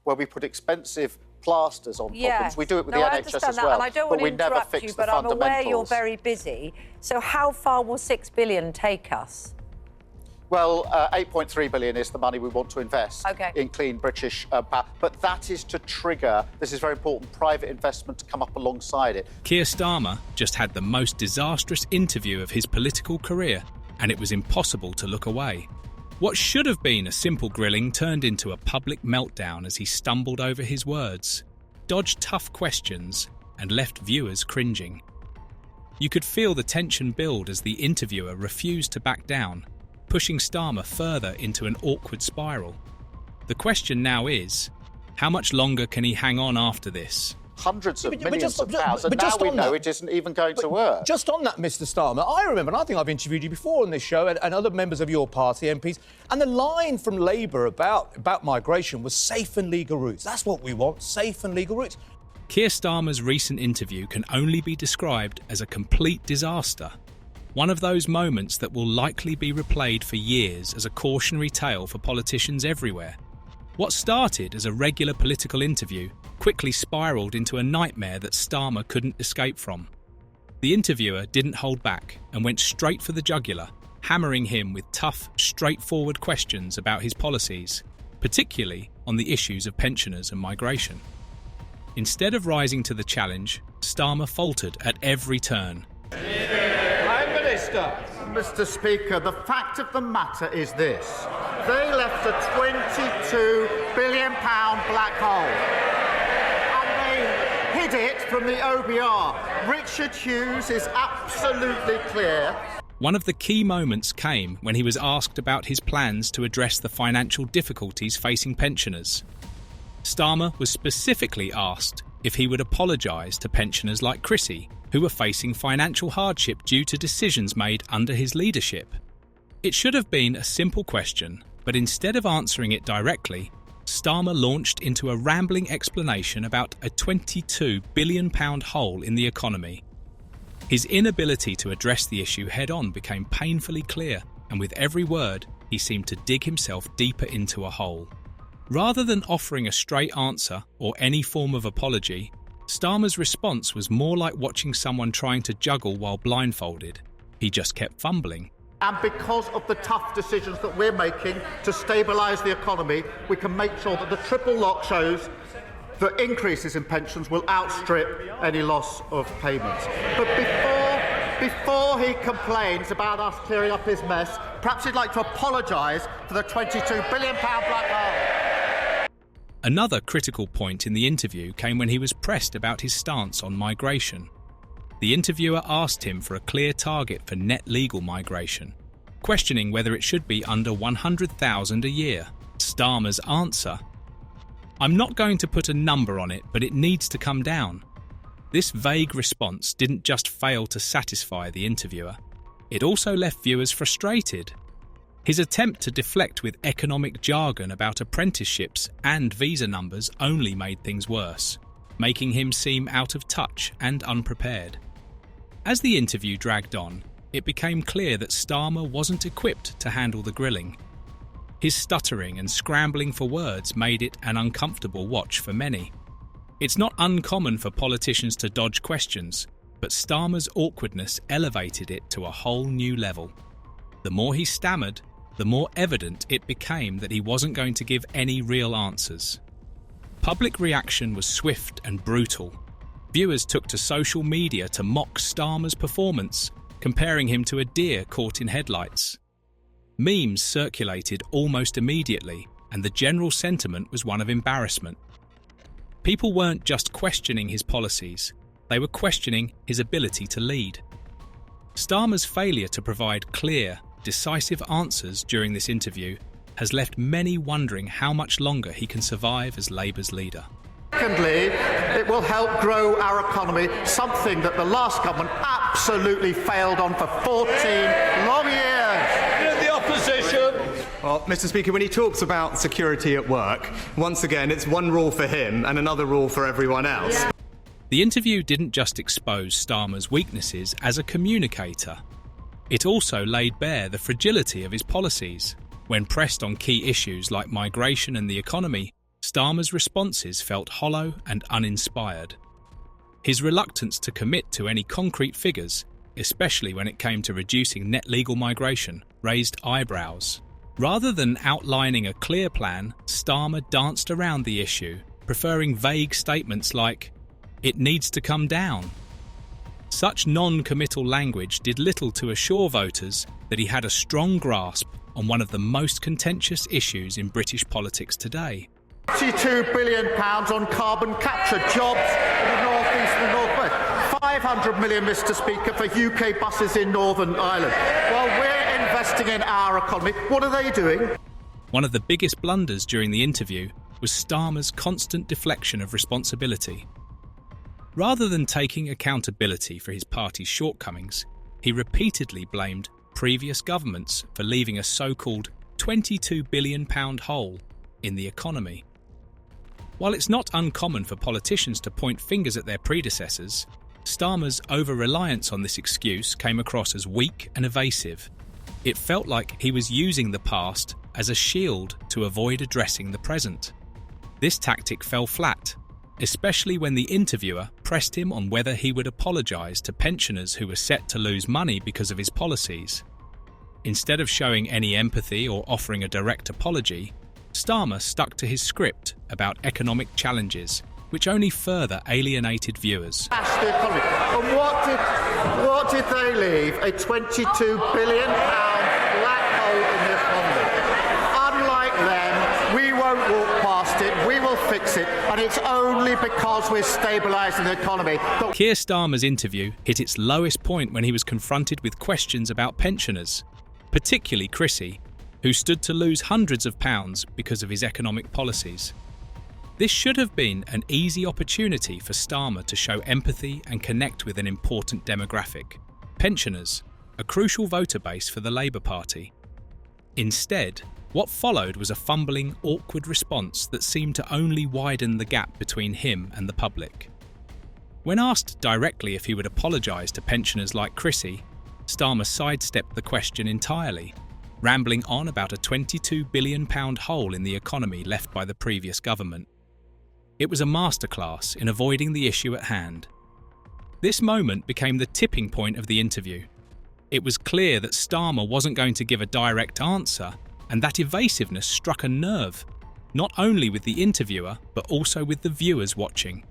where we put expensive plasters on problems. We do it with the NHS as that, well, and I don't want to interrupt you, but I'm aware you're very busy. So how far will £6 billion take us? Well, 8.3 billion is the money we want to invest in clean British power. But that is to trigger, this is very important, private investment to come up alongside it. Keir Starmer just had the most disastrous interview of his political career, and it was impossible to look away. What should have been a simple grilling turned into a public meltdown as he stumbled over his words, dodged tough questions, and left viewers cringing. You could feel the tension build as the interviewer refused to back down, pushing Starmer further into an awkward spiral. The question now is, how much longer can he hang on after this? Hundreds of millions of pounds, and now we know it isn't even going to work. Just on that, Mr Starmer, I remember, and I think I've interviewed you before on this show, and other members of your party, MPs, and the line from Labour about migration was safe and legal routes. That's what we want, safe and legal routes. Keir Starmer's recent interview can only be described as a complete disaster. One of those moments that will likely be replayed for years as a cautionary tale for politicians everywhere. What started as a regular political interview quickly spiralled into a nightmare that Starmer couldn't escape from. The interviewer didn't hold back and went straight for the jugular, hammering him with tough, straightforward questions about his policies, particularly on the issues of pensioners and migration. Instead of rising to the challenge, Starmer faltered at every turn. Mr Speaker, the fact of the matter is this. They left a £22 billion black hole. And they hid it from the OBR. Richard Hughes is absolutely clear. One of the key moments came when he was asked about his plans to address the financial difficulties facing pensioners. Starmer was specifically asked if he would apologise to pensioners like Chrissy, who were facing financial hardship due to decisions made under his leadership. It should have been a simple question, but instead of answering it directly, Starmer launched into a rambling explanation about a £22 billion hole in the economy. His inability to address the issue head-on became painfully clear, and with every word, he seemed to dig himself deeper into a hole. Rather than offering a straight answer or any form of apology, Starmer's response was more like watching someone trying to juggle while blindfolded. He just kept fumbling. And because of the tough decisions that we're making to stabilise the economy, we can make sure that the triple lock shows that increases in pensions will outstrip any loss of payments. But before he complains about us clearing up his mess, perhaps he'd like to apologise for the £22 billion black hole. Another critical point in the interview came when he was pressed about his stance on migration. The interviewer asked him for a clear target for net legal migration, questioning whether it should be under 100,000 a year. Starmer's answer: "I'm not going to put a number on it, but it needs to come down." This vague response didn't just fail to satisfy the interviewer, it also left viewers frustrated. His attempt to deflect with economic jargon about apprenticeships and visa numbers only made things worse, making him seem out of touch and unprepared. As the interview dragged on, it became clear that Starmer wasn't equipped to handle the grilling. His stuttering and scrambling for words made it an uncomfortable watch for many. It's not uncommon for politicians to dodge questions, but Starmer's awkwardness elevated it to a whole new level. The more he stammered, the more evident it became that he wasn't going to give any real answers. Public reaction was swift and brutal. Viewers took to social media to mock Starmer's performance, comparing him to a deer caught in headlights. Memes circulated almost immediately, and the general sentiment was one of embarrassment. People weren't just questioning his policies, they were questioning his ability to lead. Starmer's failure to provide clear, decisive answers during this interview has left many wondering how much longer he can survive as Labour's leader. Secondly, it will help grow our economy, something that the last government absolutely failed on for 14 long years. The opposition. Well, Mr. Speaker, when he talks about security at work, once again, it's one rule for him and another rule for everyone else. Yeah. The interview didn't just expose Starmer's weaknesses as a communicator. It also laid bare the fragility of his policies. When pressed on key issues like migration and the economy, Starmer's responses felt hollow and uninspired. His reluctance to commit to any concrete figures, especially when it came to reducing net legal migration, raised eyebrows. Rather than outlining a clear plan, Starmer danced around the issue, preferring vague statements like, "It needs to come down." Such non-committal language did little to assure voters that he had a strong grasp on one of the most contentious issues in British politics today. £22 billion on carbon capture, jobs in the North East and the North West. 500 million, Mr Speaker, for UK buses in Northern Ireland. While we're investing in our economy, what are they doing? One of the biggest blunders during the interview was Starmer's constant deflection of responsibility. Rather than taking accountability for his party's shortcomings, he repeatedly blamed previous governments for leaving a so-called £22 billion hole in the economy. While it's not uncommon for politicians to point fingers at their predecessors, Starmer's over-reliance on this excuse came across as weak and evasive. It felt like he was using the past as a shield to avoid addressing the present. This tactic fell flat, especially when the interviewer pressed him on whether he would apologise to pensioners who were set to lose money because of his policies. Instead of showing any empathy or offering a direct apology, Starmer stuck to his script about economic challenges, which only further alienated viewers. The economy. And what did they leave? A £22 billion black hole in the economy. Unlike them, we won't walk past it, we will fix it, and it's only because we're stabilising the economy that... Keir Starmer's interview hit its lowest point when he was confronted with questions about pensioners, particularly Chrissy, who stood to lose hundreds of pounds because of his economic policies. This should have been an easy opportunity for Starmer to show empathy and connect with an important demographic, pensioners, a crucial voter base for the Labour Party. Instead, what followed was a fumbling, awkward response that seemed to only widen the gap between him and the public. When asked directly if he would apologise to pensioners like Chrissy, Starmer sidestepped the question entirely, rambling on about a £22 billion hole in the economy left by the previous government. It was a masterclass in avoiding the issue at hand. This moment became the tipping point of the interview. It was clear that Starmer wasn't going to give a direct answer, and that evasiveness struck a nerve, not only with the interviewer, but also with the viewers watching.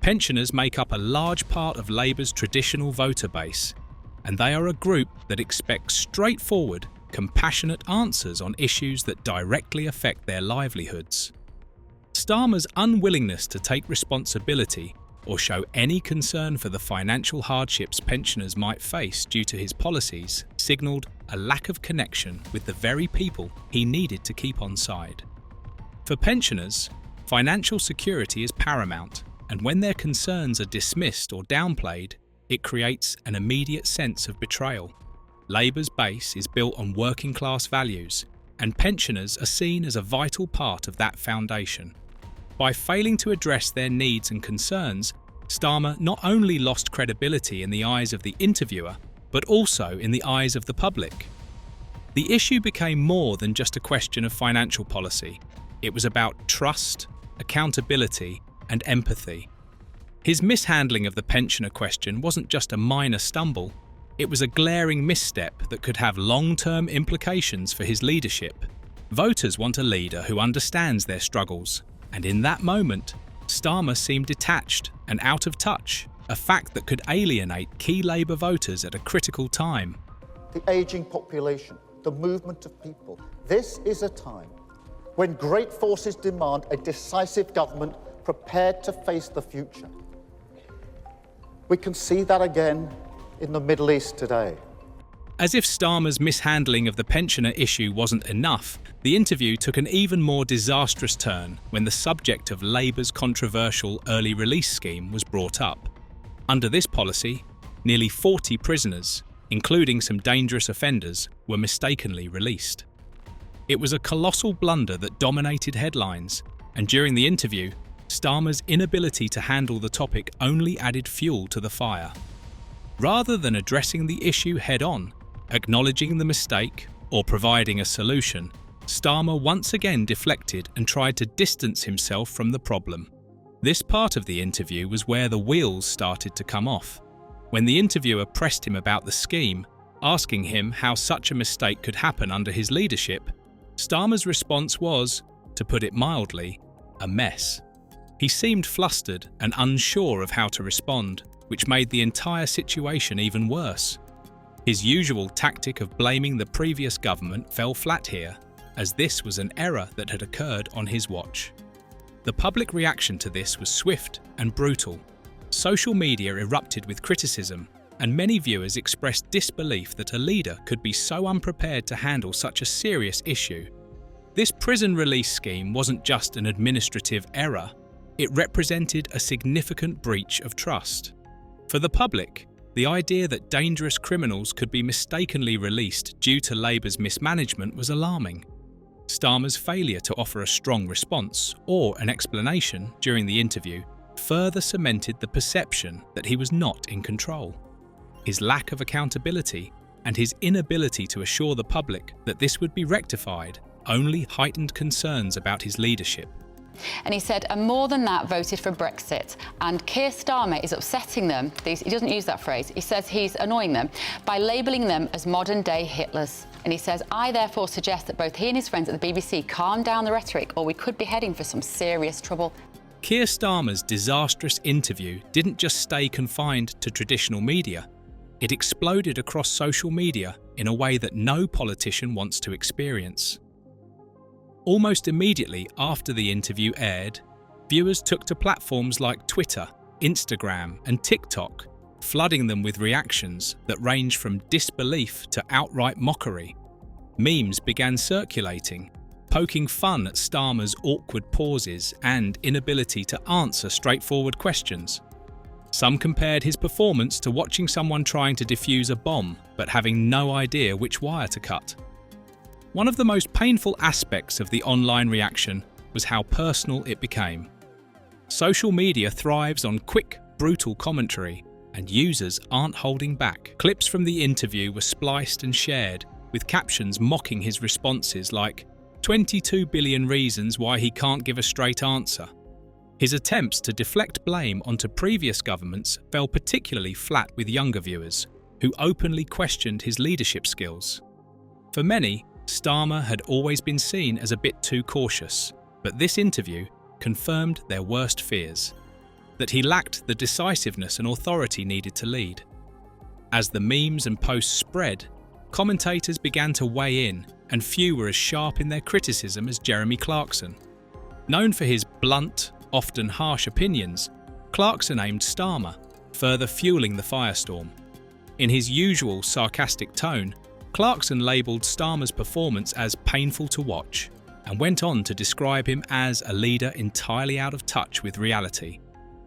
Pensioners make up a large part of Labour's traditional voter base, and they are a group that expects straightforward, compassionate answers on issues that directly affect their livelihoods. Starmer's unwillingness to take responsibility or show any concern for the financial hardships pensioners might face due to his policies signalled a lack of connection with the very people he needed to keep on side. For pensioners, financial security is paramount, and when their concerns are dismissed or downplayed, it creates an immediate sense of betrayal. Labour's base is built on working-class values, and pensioners are seen as a vital part of that foundation. By failing to address their needs and concerns, Starmer not only lost credibility in the eyes of the interviewer, but also in the eyes of the public. The issue became more than just a question of financial policy. It was about trust, accountability, and empathy. His mishandling of the pensioner question wasn't just a minor stumble, it was a glaring misstep that could have long-term implications for his leadership. Voters want a leader who understands their struggles, and in that moment, Starmer seemed detached and out of touch, a fact that could alienate key Labour voters at a critical time. The ageing population, the movement of people. This is a time when great forces demand a decisive government prepared to face the future. We can see that again in the Middle East today. As if Starmer's mishandling of the pensioner issue wasn't enough, the interview took an even more disastrous turn when the subject of Labour's controversial early release scheme was brought up. Under this policy, nearly 40 prisoners, including some dangerous offenders, were mistakenly released. It was a colossal blunder that dominated headlines, and during the interview, Starmer's inability to handle the topic only added fuel to the fire. Rather than addressing the issue head-on, acknowledging the mistake, or providing a solution, Starmer once again deflected and tried to distance himself from the problem. This part of the interview was where the wheels started to come off. When the interviewer pressed him about the scheme, asking him how such a mistake could happen under his leadership, Starmer's response was, to put it mildly, a mess. He seemed flustered and unsure of how to respond, which made the entire situation even worse. His usual tactic of blaming the previous government fell flat here, as this was an error that had occurred on his watch. The public reaction to this was swift and brutal. Social media erupted with criticism, and many viewers expressed disbelief that a leader could be so unprepared to handle such a serious issue. This prison release scheme wasn't just an administrative error, it represented a significant breach of trust. For the public, the idea that dangerous criminals could be mistakenly released due to Labour's mismanagement was alarming. Starmer's failure to offer a strong response or an explanation during the interview further cemented the perception that he was not in control. His lack of accountability and his inability to assure the public that this would be rectified only heightened concerns about his leadership. And he said, and more than that, voted for Brexit. And Keir Starmer is upsetting them, he doesn't use that phrase, he says he's annoying them, by labelling them as modern-day Hitlers. And he says, I therefore suggest that both he and his friends at the BBC calm down the rhetoric, or we could be heading for some serious trouble. Keir Starmer's disastrous interview didn't just stay confined to traditional media. It exploded across social media in a way that no politician wants to experience. Almost immediately after the interview aired, viewers took to platforms like Twitter, Instagram, and TikTok, flooding them with reactions that range from disbelief to outright mockery. Memes began circulating, poking fun at Starmer's awkward pauses and inability to answer straightforward questions. Some compared his performance to watching someone trying to defuse a bomb but having no idea which wire to cut. One of the most painful aspects of the online reaction was how personal it became. Social media thrives on quick, brutal commentary, and users aren't holding back. Clips from the interview were spliced and shared, with captions mocking his responses like, 22 billion reasons why he can't give a straight answer. His attempts to deflect blame onto previous governments fell particularly flat with younger viewers, who openly questioned his leadership skills. For many, Starmer had always been seen as a bit too cautious, but this interview confirmed their worst fears, that he lacked the decisiveness and authority needed to lead. As the memes and posts spread, commentators began to weigh in, and few were as sharp in their criticism as Jeremy Clarkson. Known for his blunt, often harsh opinions, Clarkson aimed Starmer, further fueling the firestorm. In his usual sarcastic tone, Clarkson labelled Starmer's performance as painful to watch and went on to describe him as a leader entirely out of touch with reality.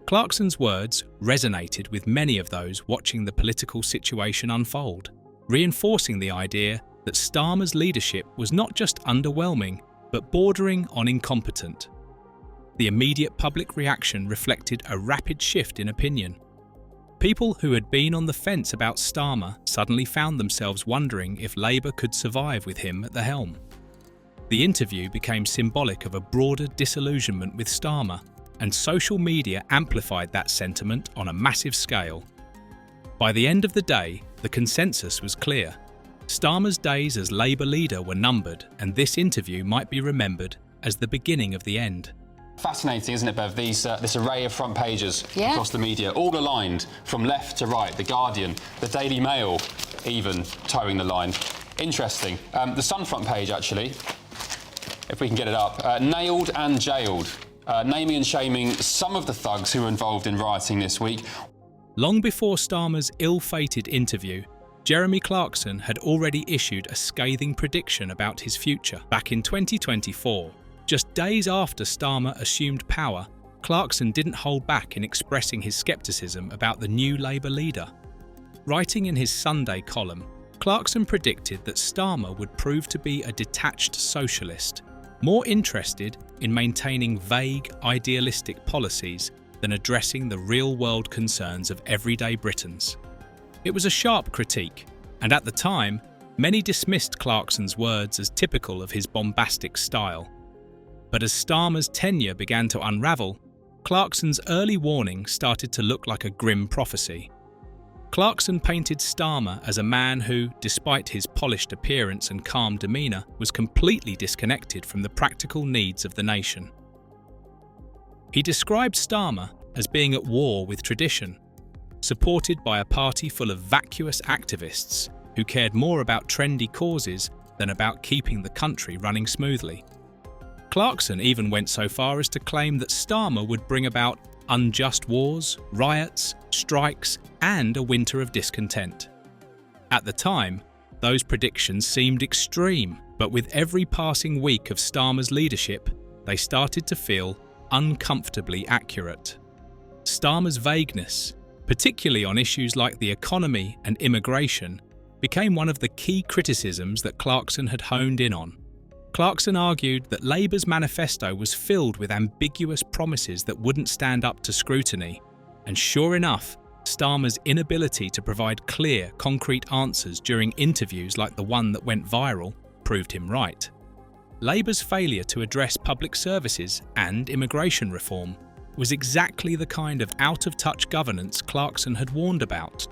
Clarkson's words resonated with many of those watching the political situation unfold, reinforcing the idea that Starmer's leadership was not just underwhelming, but bordering on incompetent. The immediate public reaction reflected a rapid shift in opinion. People who had been on the fence about Starmer suddenly found themselves wondering if Labour could survive with him at the helm. The interview became symbolic of a broader disillusionment with Starmer, and social media amplified that sentiment on a massive scale. By the end of the day, the consensus was clear. Starmer's days as Labour leader were numbered, and this interview might be remembered as the beginning of the end. Fascinating, isn't it, Bev? This array of front pages across the media, all aligned from left to right. The Guardian, the Daily Mail, even towing the line. Interesting. The Sun front page, actually, if we can get it up, nailed and jailed, naming and shaming some of the thugs who were involved in rioting this week. Long before Starmer's ill-fated interview, Jeremy Clarkson had already issued a scathing prediction about his future. Back in 2024, just days after Starmer assumed power, Clarkson didn't hold back in expressing his scepticism about the new Labour leader. Writing in his Sunday column, Clarkson predicted that Starmer would prove to be a detached socialist, more interested in maintaining vague, idealistic policies than addressing the real-world concerns of everyday Britons. It was a sharp critique, and at the time, Many dismissed Clarkson's words as typical of his bombastic style. But as Starmer's tenure began to unravel, Clarkson's early warning started to look like a grim prophecy. Clarkson painted Starmer as a man who, despite his polished appearance and calm demeanour, was completely disconnected from the practical needs of the nation. He described Starmer as being at war with tradition, supported by a party full of vacuous activists who cared more about trendy causes than about keeping the country running smoothly. Clarkson even went so far as to claim that Starmer would bring about unjust wars, riots, strikes, and a winter of discontent. At the time, those predictions seemed extreme, but with every passing week of Starmer's leadership, they started to feel uncomfortably accurate. Starmer's vagueness, particularly on issues like the economy and immigration, became one of the key criticisms that Clarkson had honed in on. Clarkson argued that Labour's manifesto was filled with ambiguous promises that wouldn't stand up to scrutiny, and sure enough, Starmer's inability to provide clear, concrete answers during interviews like the one that went viral proved him right. Labour's failure to address public services and immigration reform was exactly the kind of out-of-touch governance Clarkson had warned about.